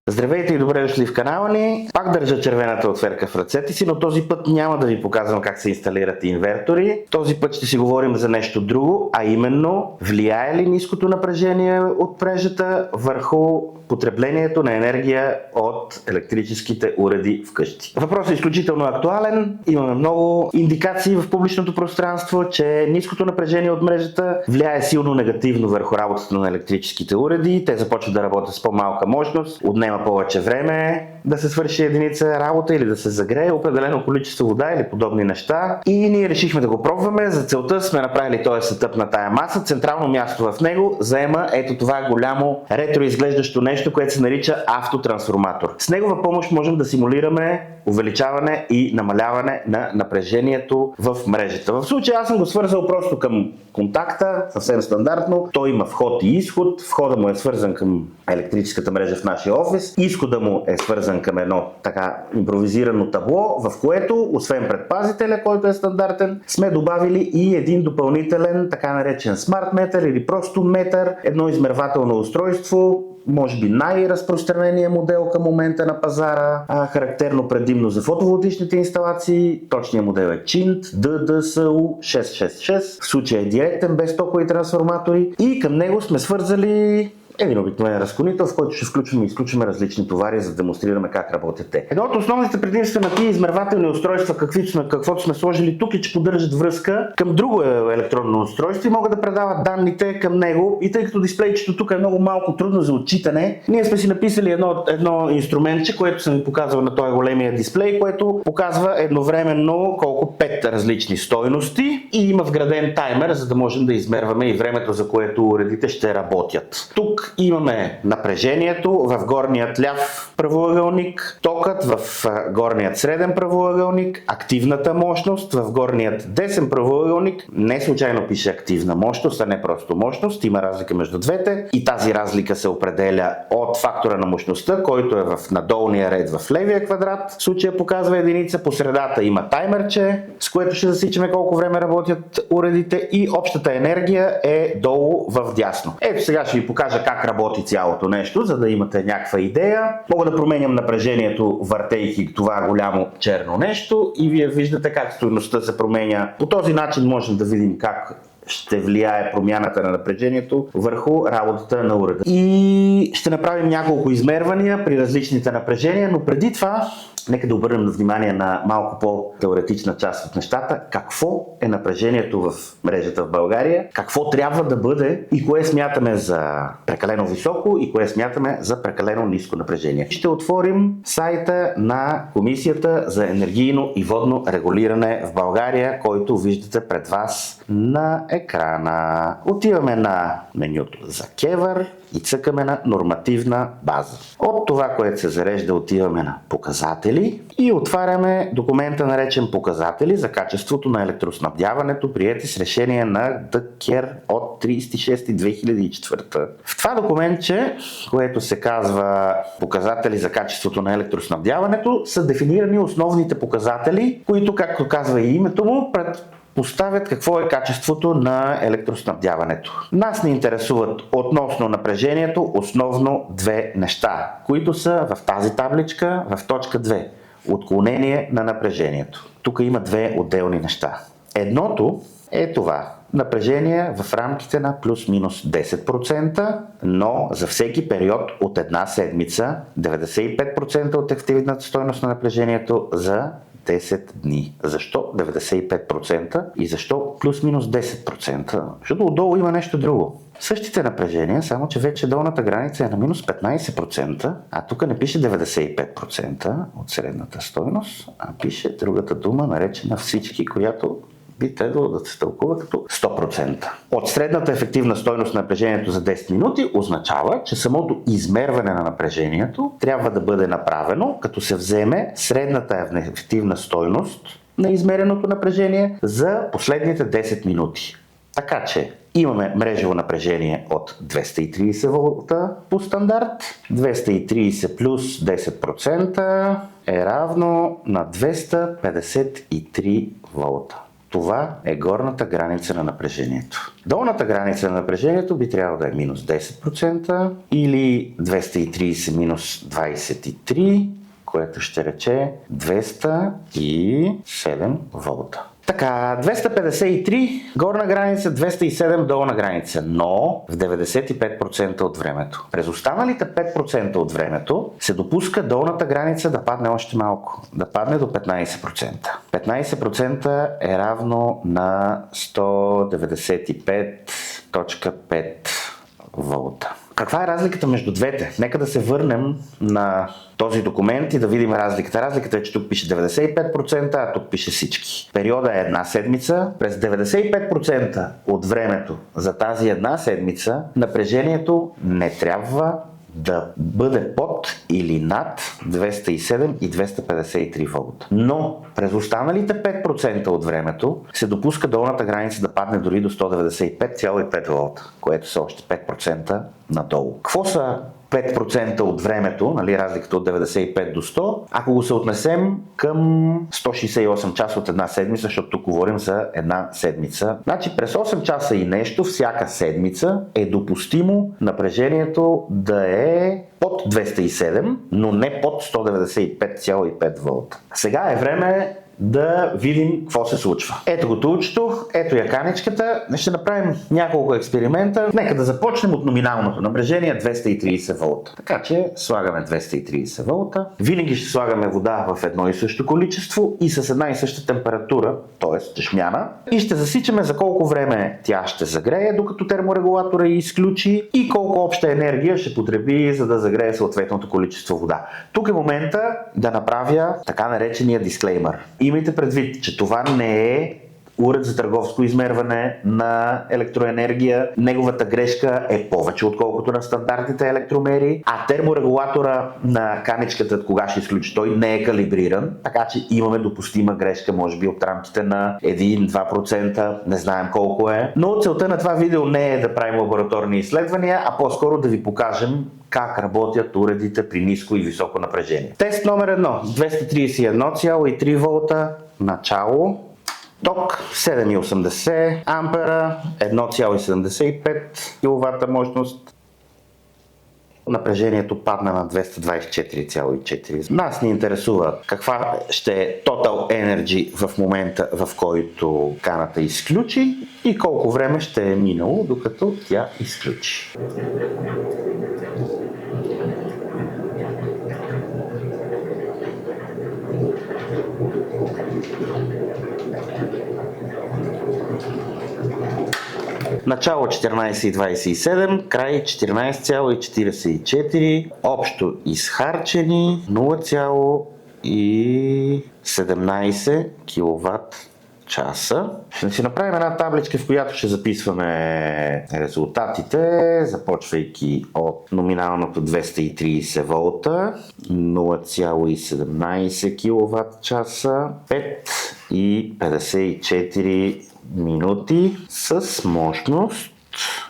Здравейте и добре дошли в канала ни. Пак държа червената отверка в ръцете си, но този път няма да ви показвам как се инсталират инвертори. Този път ще си говорим за нещо друго, а именно влияе ли ниското напрежение от мрежата върху потреблението на енергия от електрическите уреди вкъщи. Въпросът е изключително актуален. Имаме много индикации в публичното пространство, че ниското напрежение от мрежата влияе силно негативно върху работата на електрическите уреди. Те започват да работят с по-малка мощност, отнема повече време да се свърши единица работа или да се загрее определено количество вода или подобни неща. И ние решихме да го пробваме. За целта сме направили този сетъп на тая маса. Централно място в него заема ето това голямо ретро изглеждащо нещо, което се нарича автотрансформатор. С негова помощ можем да симулираме увеличаване и намаляване на напрежението в мрежата. В случая аз съм го свързал просто към контакта, съвсем стандартно. Той има вход и изход. Входа му е свързан към електрическата мрежа в нашия офис. Изхода му е свързан към едно така импровизирано табло, в което, освен предпазителя, който е стандартен, сме добавили и един допълнителен, така наречен смарт метър или просто метър, едно измервателно устройство, може би най-разпространения модел към момента на пазара, характерно предимно за фотоволтичните инсталации. Точният модел е CHINT DDSU666. В случая е директен, без токови трансформатори, и към него сме свързали един обикновен разклонител, в който ще включваме и изключваме различни товари, за да демонстрираме как работят те. Едно от основните предимства на тези измервателни устройства, каквото сме сложили тук, е, че поддържат връзка към друго електронно устройство и могат да предават данните към него. И тъй като дисплейчето тук е много малко трудно за отчитане, ние сме си написали едно инструментче, което съм ви показал на този големия дисплей, което показва едновременно колко 5 различни стойности и има вграден таймер, за да можем да измерваме и времето, за което уредите ще работят. Тук имаме напрежението в горният ляв правоъгълник, токът в горният среден правоъгълник, активната мощност в горният десен правоъгълник. Не случайно пише активна мощност, а не просто мощност. Има разлика между двете и тази разлика се определя от фактора на мощността, който е в надолния ред в левия квадрат. В случая показва единица, по средата има таймерче, с което ще засичаме колко време работят уредите, и общата енергия е долу в дясно. Ето сега ще ви покажа как работи цялото нещо, за да имате някаква идея. Мога да променям напрежението, въртейки това голямо черно нещо, и вие виждате как стойността се променя. По този начин можем да видим как ще влияе промяната на напрежението върху работата на уреда. И ще направим няколко измервания при различните напрежения, но преди това нека да обърнем внимание на малко по-теоретична част от нещата. Какво е напрежението в мрежата в България? Какво трябва да бъде и кое смятаме за прекалено високо и кое смятаме за прекалено ниско напрежение? Ще отворим сайта на Комисията за енергийно и водно регулиране в България, който виждате пред вас на екрана. Отиваме на менюто за КЕВР и цъкаме на нормативна база. От това, което се зарежда, отиваме на показатели и отваряме документа, наречен показатели за качеството на електроснабдяването, приети с решение на ДКЕР от 36.2004. В това документче, което се казва показатели за качеството на електроснабдяването, са дефинирани основните показатели, които, както казва и името му, поставят какво е качеството на електроснабдяването. Нас ни интересуват относно напрежението основно две неща, които са в тази табличка в точка 2. Отклонение на напрежението. Тук има две отделни неща. Едното е това. Напрежение в рамките на плюс-минус 10%, но за всеки период от една седмица 95% от ефективната стойност на напрежението за 10 дни. Защо 95% и защо плюс-минус 10%? Защото отдолу има нещо друго. Същите напрежения, само че вече долната граница е на минус 15%, а тук не пише 95% от средната стойност, а пише другата дума, наречена всички, която би трябвало да се тълкува като 100%. От средната ефективна стойност на напрежението за 10 минути означава, че самото измерване на напрежението трябва да бъде направено, като се вземе средната ефективна стойност на измереното напрежение за последните 10 минути. Така че имаме мрежово напрежение от 230 волта по стандарт. 230 плюс 10% е равно на 253 волта. Това е горната граница на напрежението. Долната граница на напрежението би трябвало да е минус 10% или 230 минус 23, което ще рече 207 волта. Така, 253 горна граница, 207 долна граница, но в 95% от времето. През останалите 5% от времето се допуска долната граница да падне още малко, да падне до 15%. 15% е равно на 195.5 волта. Каква е разликата между двете? Нека да се върнем на този документ и да видим разликата. Разликата е, че тук пише 95%, а тук пише всички. Периода е една седмица. През 95% от времето за тази една седмица напрежението не трябва да бъде под или над 207 и 253 волта. Но през останалите 5% от времето се допуска долната граница да падне дори до 195,5 волта, което са още 5% надолу. Какво са 5% от времето, нали, разликата от 95 до 100, ако го се отнесем към 168 часа от една седмица, защото тук говорим за една седмица. Значи през 8 часа и нещо всяка седмица е допустимо напрежението да е под 207, но не под 195,5 волта. Сега е време да видим какво се случва. Ето го тулчето, ето я каничката. Ще направим няколко експеримента. Нека да започнем от номиналното напрежение 230 волта. Така че слагаме 230 волта. Винаги ще слагаме вода в едно и също количество и с една и съща температура, т.е. чешмяна. И ще засичаме за колко време тя ще загрее, докато терморегулатора я изключи и колко обща енергия ще потреби, за да загрее съответното количество вода. Тук е момента да направя така наречения дисклеймър. Имайте предвид, че това не е уред за търговско измерване на електроенергия. Неговата грешка е повече отколкото на стандартните електромери, а терморегулатора на каничката, кога ще изключи, той не е калибриран, така че имаме допустима грешка, може би от рамките на 1-2%, не знаем колко е. Но целта на това видео не е да правим лабораторни изследвания, а по-скоро да ви покажем как работят уредите при ниско и високо напрежение. Тест номер 1. 231,3 волта начало. Ток 7,80 ампера, 1,75 кВт мощност. Напрежението падна на 224,4. Нас ни интересува каква ще е Total Energy в момента, в който каната изключи и колко време ще е минало, докато тя изключи. Начало 14,27, край 14,44, общо изхарчени 0,17 кВт часа. Ще си направим една табличка, в която ще записваме резултатите, започвайки от номиналното 230 волта, 0,17 кВт часа, 5 и 54 минути с мощност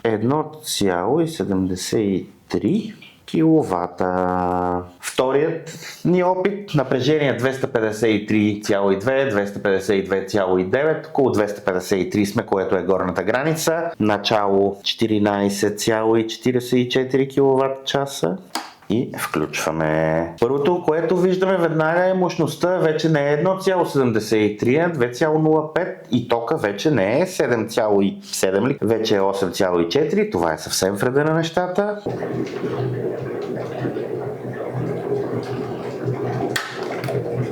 1,73 киловата. Вторият ни опит, напрежение 253,2, 252,9, около 253 сме, което е горната граница. Начало 14,44 киловатт часа. И включваме. Първото, което виждаме веднага е мощността вече не е 1,73, а 2,05 и тока вече не е 7,7, вече е 8,4. Това е съвсем в реда на нещата.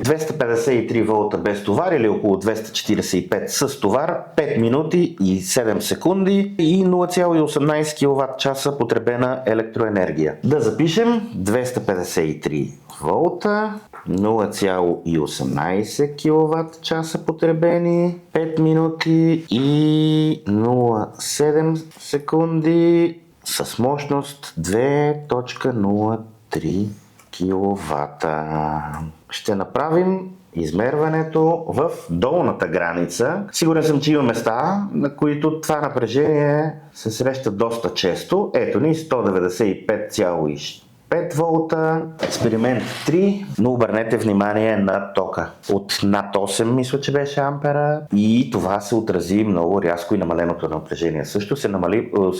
...253 волта без товар или около 245 с товар, 5 минути и 7 секунди и 0,18 кВт часа потребена електроенергия. Да запишем 253 волта, 0,18 кВт часа потребени, 5 минути и 0,7 секунди с мощност 2,03 киловата. Ще направим измерването в долната граница. Сигурен съм, че има места, на които това напрежение се среща доста често. Ето ни 195,5 25 волта. Експеримент 3, но обърнете внимание на тока. От над 8 мисля, че беше ампера и това се отрази много рязко и намаленото напрежение. Също се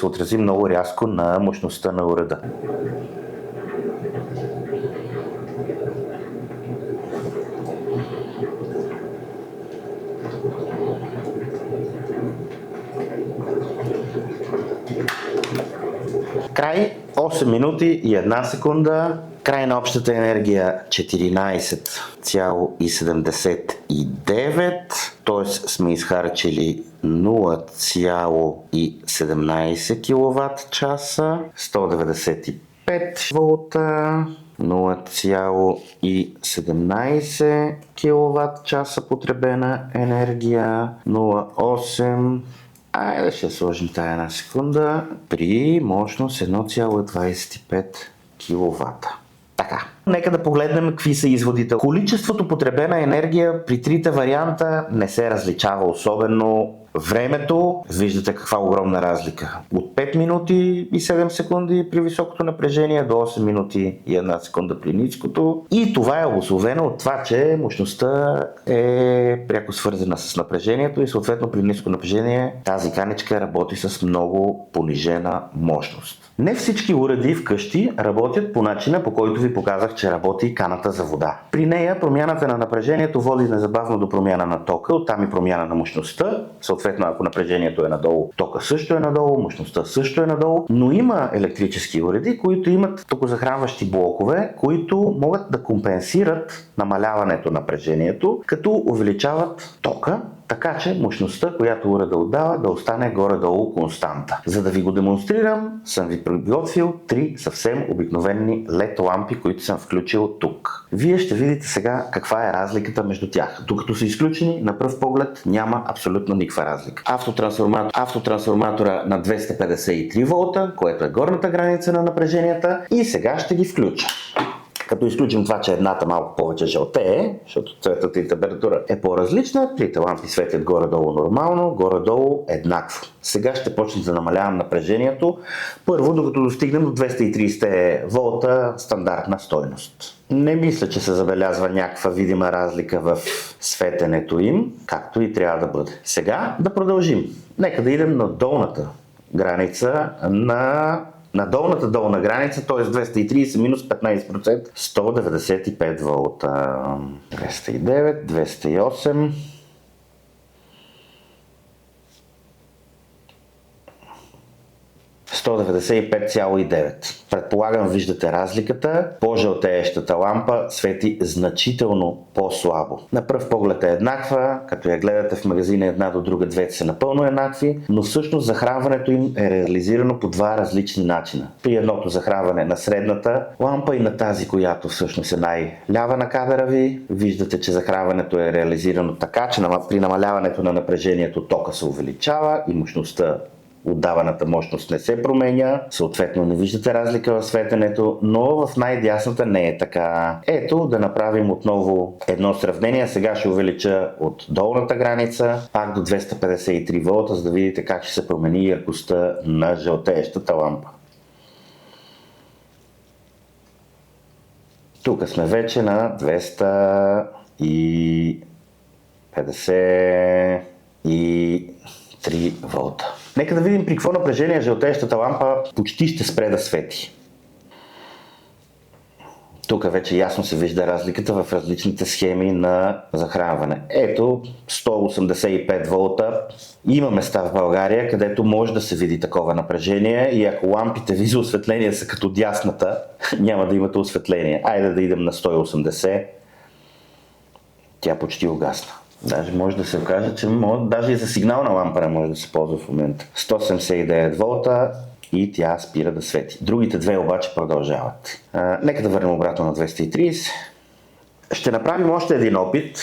отрази много рязко на мощността на уреда. Край 8 минути и 1 секунда. Край на общата енергия 14,79, т.е. сме изхарчили 0,17 кВт часа, 195 волта, 0,17 кВт часа потребена енергия, 0,8. Айде ще сложим тая една секунда при мощност 1,25 кВт. Така, нека да погледнем какви са изводите. Количеството потребена енергия при трите варианта не се различава особено. Времето, виждате каква огромна разлика. От 5 минути и 7 секунди при високото напрежение до 8 минути и 1 секунда при ниското. И това е обусловено от това, че мощността е пряко свързана с напрежението и съответно при ниско напрежение тази каничка работи с много понижена мощност. Не всички уреди вкъщи работят по начина, по който ви показах, че работи каната за вода. При нея промяната на напрежението води незабавно до промяна на тока, оттам и промяна на мощността. Съответно, ако напрежението е надолу, тока също е надолу, мощността също е надолу, но има електрически уреди, които имат токозахранващи блокове, които могат да компенсират намаляването на напрежението, като увеличават тока, така че мощността, която уреда отдава, да остане горе-долу константа. За да ви го демонстрирам, съм ви приготвил 3 съвсем обикновени LED лампи, които съм включил тук. Вие ще видите сега каква е разликата между тях. Докато са изключени, на пръв поглед няма абсолютно никаква разлика. Автотрансформатора на 253 волта, което е горната граница на напреженията, и сега ще ги включа. Като изключим това, че едната малко повече жълтее, защото цветът и температура е по-различна, трите лампи светят горе-долу нормално, горе-долу еднакво. Сега ще почнем да намалявам напрежението. Първо, докато достигнем до 230 волта стандартна стойност. Не мисля, че се забелязва някаква видима разлика в светенето им, както и трябва да бъде. Сега да продължим. Нека да идем на долната граница на долната долна граница, т.е. 230 минус 15%, 195 волта, 209, 208, 195,9. Предполагам, виждате разликата. По-жълтеещата лампа свети значително по-слабо. На пръв поглед е еднаква, като я гледате в магазина една до друга, двете са напълно еднакви, но всъщност захранването им е реализирано по два различни начина. При едното захранване на средната лампа и на тази, която всъщност е най-лява на кадъра ви, виждате, че захранването е реализирано така, че при намаляването на напрежението тока се увеличава и мощността, отдаваната мощност не се променя, съответно не виждате разлика в светенето, но в най-дясната не е така. Ето, да направим отново едно сравнение. Сега ще увелича от долната граница пак до 253 волта, за да видите как ще се промени яркостта на жълтеещата лампа. Тук сме вече на 253 волта. Нека да видим при какво напрежение жълтеещата лампа почти ще спре да свети. Тук вече ясно се вижда разликата в различните схеми на захранване. Ето 185 волта. Има места в България, където може да се види такова напрежение и ако лампите ви за осветление са като дясната, няма да имате осветление. Айде да идем на 180. Тя почти угасна. Даже може да се окаже, че даже и за сигнална лампа не може да се ползва в момента. 179 волта и тя спира да свети. Другите две обаче продължават. Нека да върнем обратно на 230. Ще направим още един опит.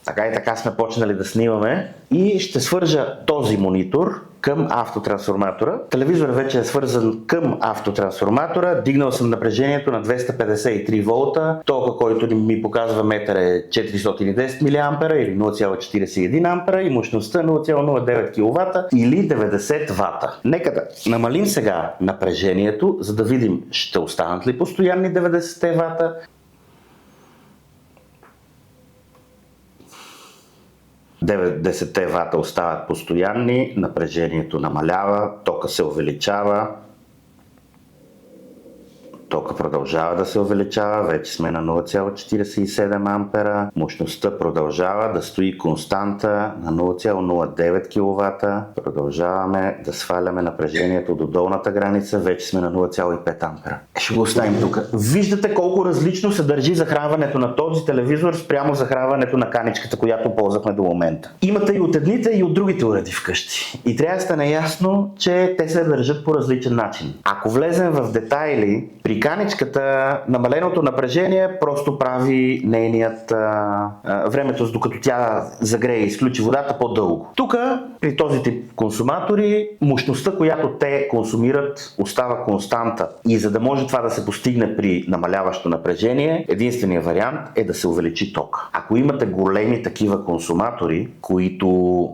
Така и така сме почнали да снимаме. И ще свържа този монитор към автотрансформатора. Телевизорът вече е свързан към автотрансформатора. Дигнал съм напрежението на 253 волта. Тока, който ми показва метър е 410 мА или 0,41 ампера и мощността 0,09 кВт или 90 вата. Нека да намалим сега напрежението, за да видим ще останат ли постоянни 90 вата. Десетте вата остават постоянни, напрежението намалява, тока се увеличава. Тока продължава да се увеличава, вече сме на 0,47 ампера. Мощността продължава да стои константа на 0,09 кВт. Продължаваме да сваляме напрежението до долната граница, вече сме на 0,5 ампера. Ще го оставим тук. Виждате колко различно се държи захранването на този телевизор спрямо захранването на каничката, която ползвахме до момента. Имате и от едните, и от другите уреди вкъщи. И трябва да сте наясно, че те се държат по различен начин. Ако влезем в детайли, при каничката намаленото напрежение просто прави нейният времето, докато тя загрее и изключи водата, по-дълго. Тук при този тип консуматори мощността, която те консумират, остава константа. И за да може това да се постигне при намаляващо напрежение, единственият вариант е да се увеличи ток. Ако имате големи такива консуматори, които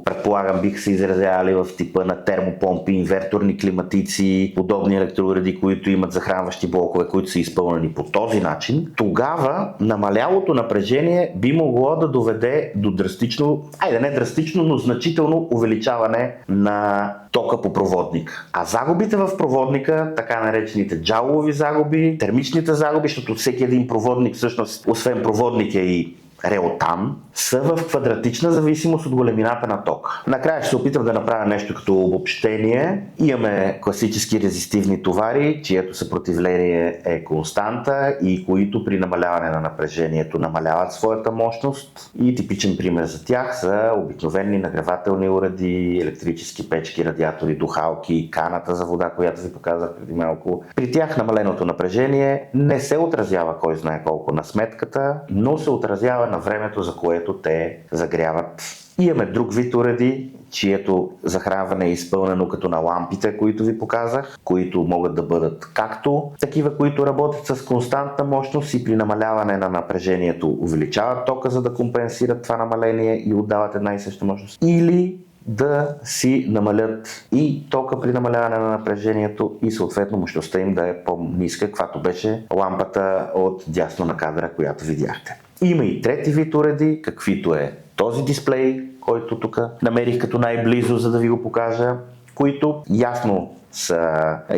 предполагам биха се изразявали в типа на термопомпи, инверторни климатици, подобни електроуреди, които имат захранващи блокове, които са изпълнени по този начин, тогава намалялото напрежение би могло да доведе до драстично, не драстично, но значително увеличаване на тока по проводник. А загубите в проводника, така наречените джаулови загуби, термичните загуби, защото всеки един проводник всъщност, освен проводник е и реотан, са в квадратична зависимост от големината на тока. Накрая ще се опитам да направя нещо като обобщение. Имаме класически резистивни товари, чието съпротивление е константа и които при намаляване на напрежението намаляват своята мощност. И типичен пример за тях са обикновени нагревателни уреди, електрически печки, радиатори, духалки, каната за вода, която ви показах преди малко. При тях намаленото напрежение не се отразява кой знае колко на сметката, но се отразява на времето, за което те загряват. Имаме друг вид уреди, чието захранване е изпълнено като на лампите, които ви показах, които могат да бъдат както такива, които работят с константна мощност и при намаляване на напрежението увеличават тока, за да компенсират това намаление и отдават една и съща мощност, или да си намалят и тока при намаляване на напрежението и съответно мощността им да е по-ниска, каквато беше лампата от дясно на кадра, която видяхте. Има и трети вид уреди, каквито е този дисплей, който тук намерих като най-близо, за да ви го покажа, които ясно са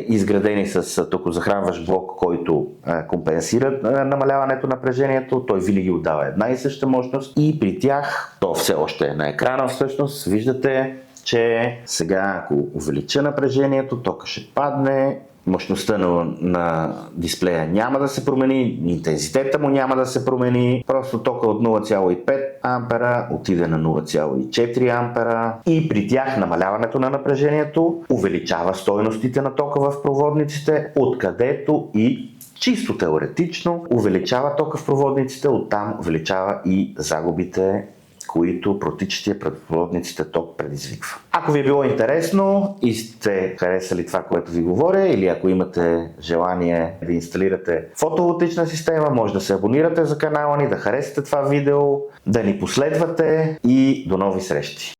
изградени с токозахранващ блок, който компенсира намаляването на напрежението. Той винаги отдава една и съща мощност и при тях, то все още е на екрана всъщност, виждате, че сега ако увелича напрежението, тока ще падне, мощността на дисплея няма да се промени, интензитета му няма да се промени, просто тока от 0,5 ампера отиде на 0,4 ампера и при тях намаляването на напрежението увеличава стойностите на тока в проводниците, откъдето и чисто теоретично увеличава тока в проводниците, оттам увеличава и загубите, които протичащия пред проводниците ток предизвиква. Ако ви е било интересно и сте харесали това, което ви говоря, или ако имате желание да инсталирате фотоволтаична система, може да се абонирате за канала ни, да харесате това видео, да ни последвате и до нови срещи!